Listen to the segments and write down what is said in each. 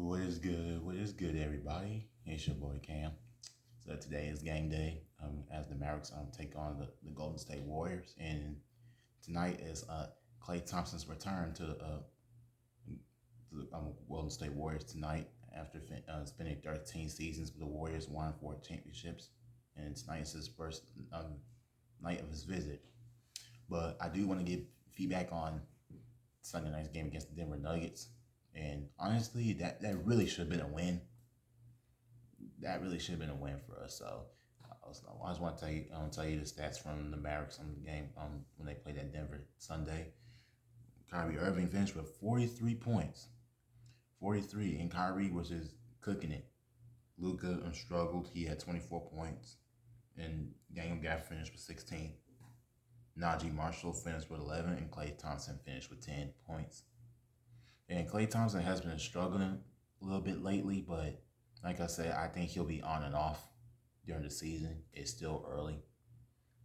What is good? What is good, everybody? It's your boy Cam. So today is game day. As the Mavericks take on the Golden State Warriors, and tonight is Klay Thompson's return to the Golden State Warriors tonight after spending 13 seasons with the Warriors, won 4 championships, and tonight is his first night of his visit. But I do want to give feedback on Sunday night's game against the Denver Nuggets. And honestly, that really should have been a win. That really should have been a win for us. So I just want to tell you the stats from the Mavericks on the game when they played at Denver Sunday. Kyrie Irving finished with 43 points. 43. And Kyrie was just cooking it. Luka struggled. He had 24 points. And Daniel Gafford finished with 16. Najee Marshall finished with 11. And Klay Thompson finished with 10 points. And Klay Thompson has been struggling a little bit lately, but like I said, I think he'll be on and off during the season. It's still early.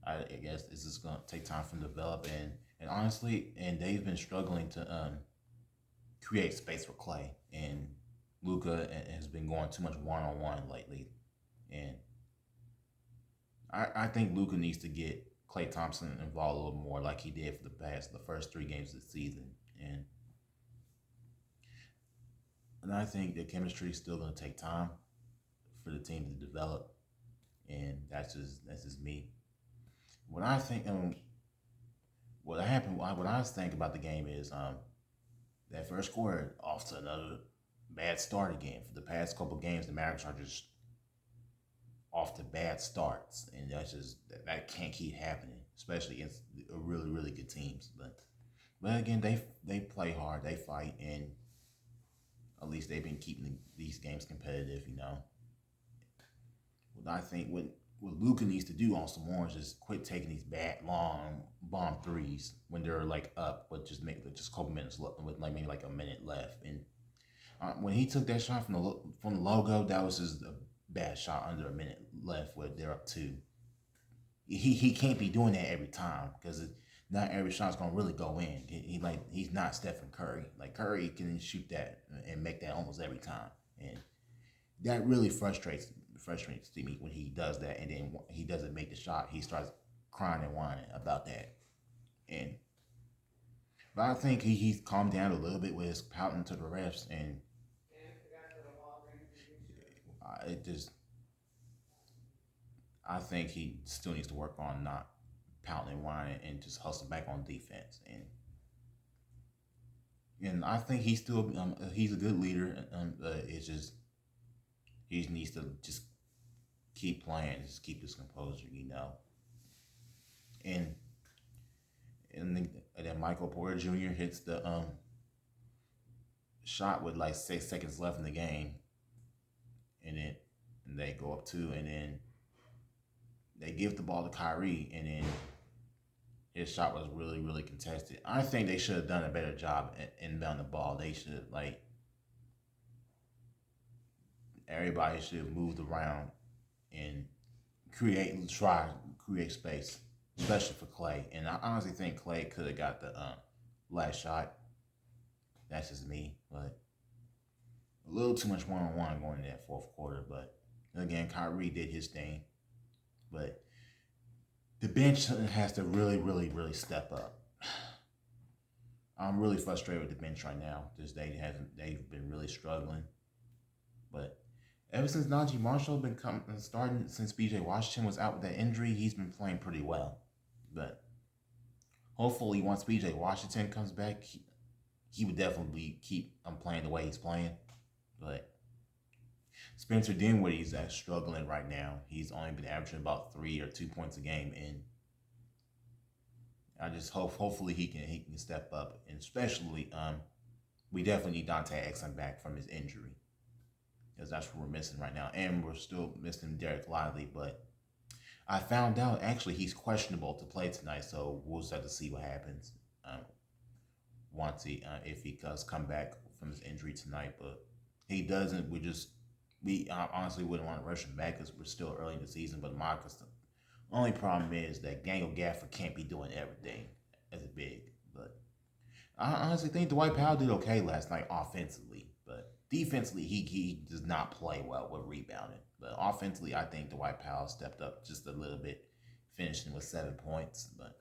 I guess this is going to take time for him to develop. And honestly, and they've been struggling to create space for Klay. And Luka has been going too much one-on-one lately. And I think Luka needs to get Klay Thompson involved a little more like he did for the first 3 games of the season. And I think the chemistry is still going to take time for the team to develop, and that's just me. What I think, what I think about the game is that first quarter off to another bad start again. For the past couple games, the Mavericks are just off to bad starts, and that can't keep happening, especially against really good teams. But again, they play hard, they fight, and at least they've been keeping these games competitive, you know. What I think what Luka needs to do on some more is just quit taking these bad long bomb threes when they're like up, but just make just a couple minutes left, with like maybe like a minute left. And when he took that shot from the logo, that was just a bad shot under a minute left where they're up 2. He can't be doing that every time because not every shot's gonna really go in. He's not Stephen Curry. Like Curry can shoot that and make that almost every time, and that really frustrates me when he does that. And then he doesn't make the shot. He starts crying and whining about that. But I think he's calmed down a little bit with his pouting to the refs, and I think he still needs to work on not pouting and whining and just hustle back on defense. And I think he's still he's a good leader. It's just he needs to just keep playing, just keep his composure, you know. And then Michael Porter Jr. hits the shot with like 6 seconds left in the game, and they go up 2, and then they give the ball to Kyrie, and then his shot was really contested. I think they should have done a better job inbound the ball. They should everybody should have moved around and try to create space, especially for Klay. And I honestly think Klay could have got the last shot. That's just me, but a little too much one-on-one going in that fourth quarter. But again, Kyrie did his thing, but the bench has to really step up. I'm really frustrated with the bench right now. They've been really struggling. But ever since Najee Marshall been starting, since B.J. Washington was out with that injury, he's been playing pretty well. But hopefully, once B.J. Washington comes back, he would definitely keep playing the way he's playing. But Spencer Dinwiddie's struggling right now. He's only been averaging about 3 or 2 points a game, and I just hopefully he can step up. And especially, we definitely need Dante Exum back from his injury, because that's what we're missing right now. And we're still missing Derek Lively, but I found out actually he's questionable to play tonight, so we'll just have to see what happens once if he does come back from his injury tonight. But he doesn't, we honestly wouldn't want to rush him back because we're still early in the season. But the only problem is that Daniel Gafford can't be doing everything as a big. But I honestly think Dwight Powell did okay last night offensively. But defensively, he does not play well with rebounding. But offensively, I think Dwight Powell stepped up just a little bit, finishing with 7 points. But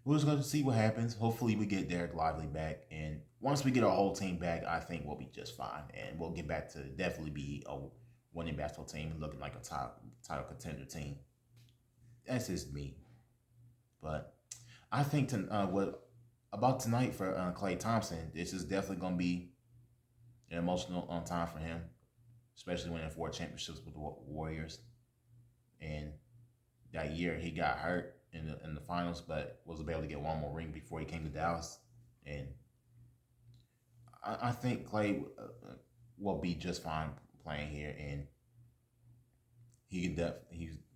we're just going to see what happens. Hopefully, we get Derek Lively back. And once we get our whole team back, I think we'll be just fine. And we'll get back to definitely be a winning basketball team, looking like a title contender team. That's just me. But I think what about tonight for Klay Thompson, this is definitely going to be an emotional time for him, especially winning 4 championships with the Warriors. And that year he got hurt in the finals, but was able to get one more ring before he came to Dallas. And I think Klay will be just fine playing here, and he can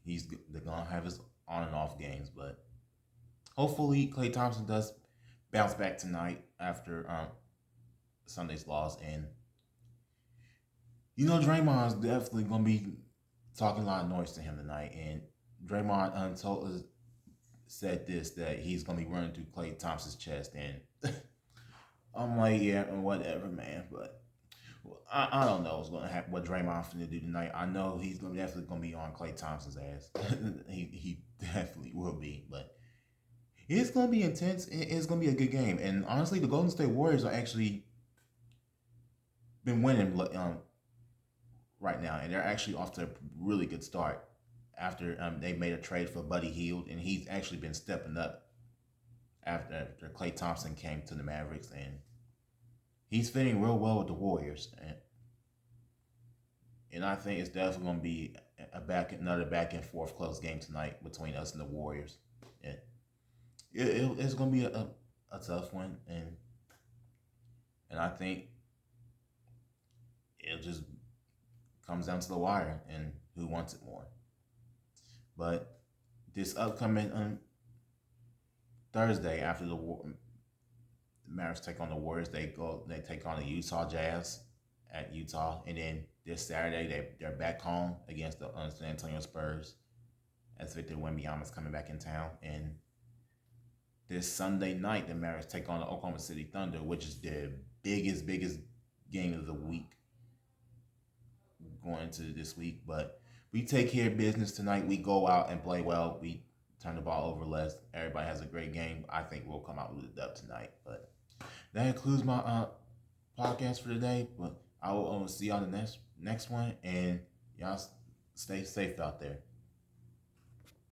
he's gonna have his on and off games, but hopefully Klay Thompson does bounce back tonight after Sunday's loss. And Draymond's definitely gonna be talking a lot of noise to him tonight. And Draymond said this, that he's gonna be running through Klay Thompson's chest, and I'm like, yeah, whatever, man. But I don't know what's gonna happen. What Draymond's gonna do tonight? I know he's definitely gonna be on Klay Thompson's ass. he definitely will be, but it's gonna be intense. It's gonna be a good game. And honestly, the Golden State Warriors are actually been winning right now, and they're actually off to a really good start after they made a trade for Buddy Hield, and he's actually been stepping up after Klay Thompson came to the Mavericks, and he's fitting real well with the Warriors. And I think it's definitely going to be another back and forth close game tonight between us and the Warriors. And it's going to be a tough one, and I think it just comes down to the wire and who wants it more. But this upcoming Thursday, after the Mavs take on the Warriors, they take on the Utah Jazz at Utah, and then this Saturday they're back home against the San Antonio Spurs as Victor Wembanyama is coming back in town. And this Sunday night, the Mavs take on the Oklahoma City Thunder, which is the biggest game of the week going into this week. But we take care of business tonight. We go out and play well. We turn the ball over less. Everybody has a great game. I think we'll come out with a dub tonight. But that concludes my podcast for today. But I will see y'all in the next one. And y'all stay safe out there.